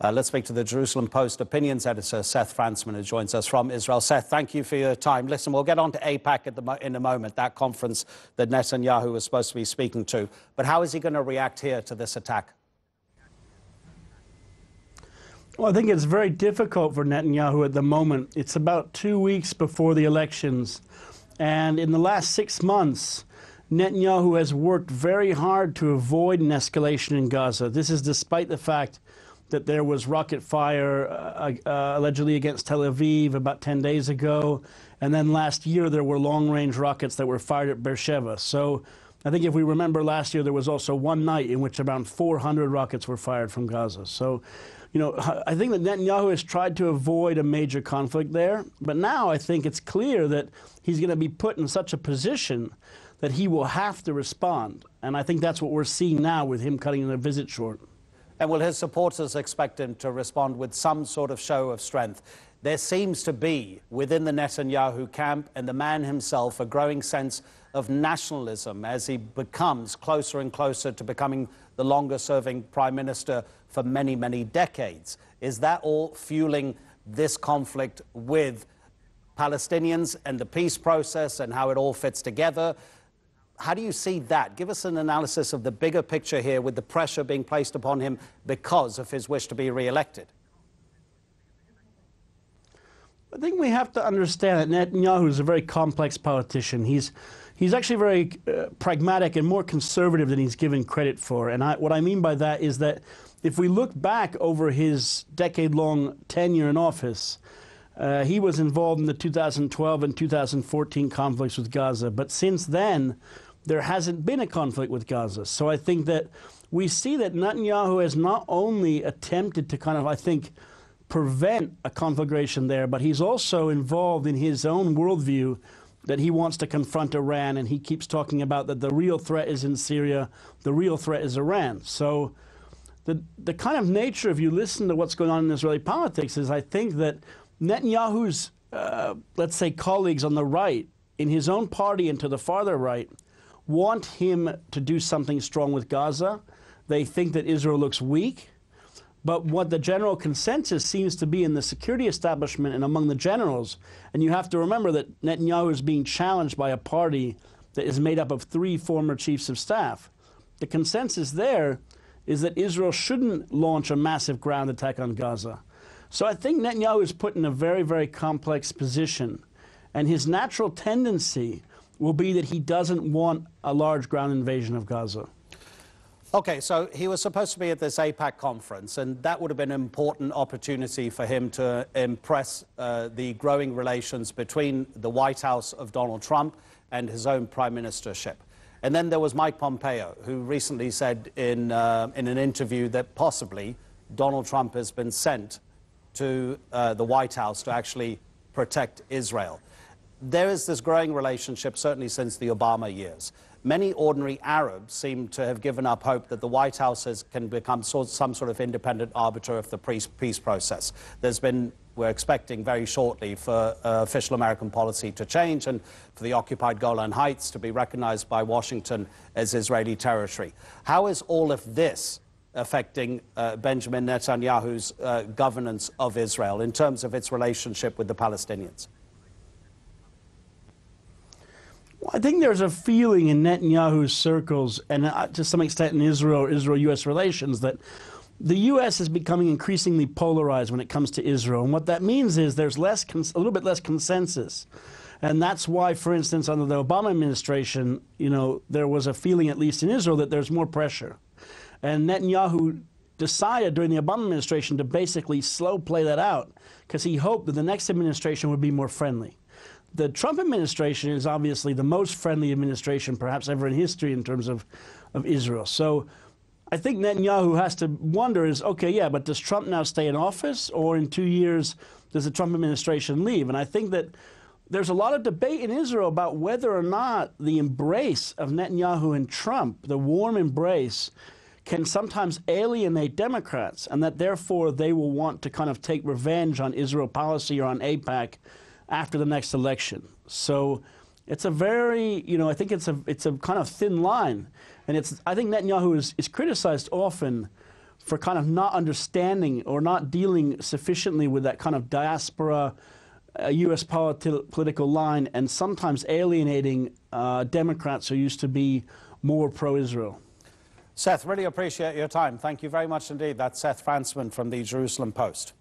Let's speak to the Jerusalem Post opinions editor, Seth Frantzman, who joins us from Israel. Seth, thank you for your time. Listen, we'll get on to AIPAC in a moment, that conference that Netanyahu was supposed to be speaking to. But how is he going to react here to this attack? Well, I think it's very difficult for Netanyahu at the moment. It's about 2 weeks before the elections. And in the last 6 months, Netanyahu has worked very hard to avoid an escalation in Gaza. This is despite the fact that there was rocket fire allegedly against Tel Aviv about 10 days ago. And then last year, there were long-range rockets that were fired at Beersheba. So I think if we remember last year, there was also one night in which around 400 rockets were fired from Gaza. So, you know, I think that Netanyahu has tried to avoid a major conflict there. But now I think it's clear that he's going to be put in such a position that he will have to respond. And I think that's what we're seeing now with him cutting the visit short. And will his supporters expect him to respond with some sort of show of strength? There seems to be, within the Netanyahu camp and the man himself, a growing sense of nationalism as he becomes closer and closer to becoming the longest-serving prime minister for many, many decades. Is that all fueling this conflict with Palestinians and the peace process and how it all fits together? How do you see that? Give us an analysis of the bigger picture here with the pressure being placed upon him because of his wish to be re-elected. I think we have to understand that Netanyahu is a very complex politician. He's actually very pragmatic and more conservative than he's given credit for. And what I mean by that is that if we look back over his decade-long tenure in office, he was involved in the 2012 and 2014 conflicts with Gaza. But since then, there hasn't been a conflict with Gaza. So I think that we see that Netanyahu has not only attempted to kind of, I think, prevent a conflagration there, but he's also involved in his own worldview that he wants to confront Iran, and he keeps talking about that the real threat is in Syria, the real threat is Iran. So the kind of nature, if you listen to what's going on in Israeli politics, is I think that Netanyahu's, let's say, colleagues on the right, in his own party and to the farther right, want him to do something strong with Gaza. They think that Israel looks weak. But what the general consensus seems to be in the security establishment and among the generals, and you have to remember that Netanyahu is being challenged by a party that is made up of 3 former chiefs of staff. The consensus there is that Israel shouldn't launch a massive ground attack on Gaza. So I think Netanyahu is put in a very, very complex position. And his natural tendency will be that he doesn't want a large ground invasion of Gaza. Okay, so he was supposed to be at this AIPAC conference, and that would have been an important opportunity for him to impress the growing relations between the White House of Donald Trump and his own prime ministership. And then there was Mike Pompeo, who recently said in an interview that possibly Donald Trump has been sent to the White House to actually protect Israel. There is this growing relationship, certainly since the Obama years. Many ordinary Arabs seem to have given up hope that the White House can become some sort of independent arbiter of the peace process. We're expecting very shortly for official American policy to change and for the occupied Golan Heights to be recognized by Washington as Israeli territory. How is all of this affecting Benjamin Netanyahu's governance of Israel in terms of its relationship with the Palestinians? Well, I think there's a feeling in Netanyahu's circles, and to some extent in Israel-U.S. relations, that the U.S. is becoming increasingly polarized when it comes to Israel. And what that means is there's a little bit less consensus. And that's why, for instance, under the Obama administration, you know, there was a feeling, at least in Israel, that there's more pressure. And Netanyahu decided during the Obama administration to basically slow play that out because he hoped that the next administration would be more friendly. The Trump administration is obviously the most friendly administration perhaps ever in history in terms of Israel. So I think Netanyahu has to wonder is, okay, yeah, but does Trump now stay in office, or in 2 years does the Trump administration leave? And I think that there's a lot of debate in Israel about whether or not the embrace of Netanyahu and Trump, the warm embrace, can sometimes alienate Democrats, and that therefore they will want to kind of take revenge on Israel policy or on AIPAC after the next election. So it's a very, you know, I think it's a kind of thin line. And I think Netanyahu is criticized often for kind of not understanding or not dealing sufficiently with that kind of diaspora U.S. political line, and sometimes alienating Democrats who used to be more pro-Israel. Seth, really appreciate your time. Thank you very much indeed. That's Seth Frantzman from the Jerusalem Post.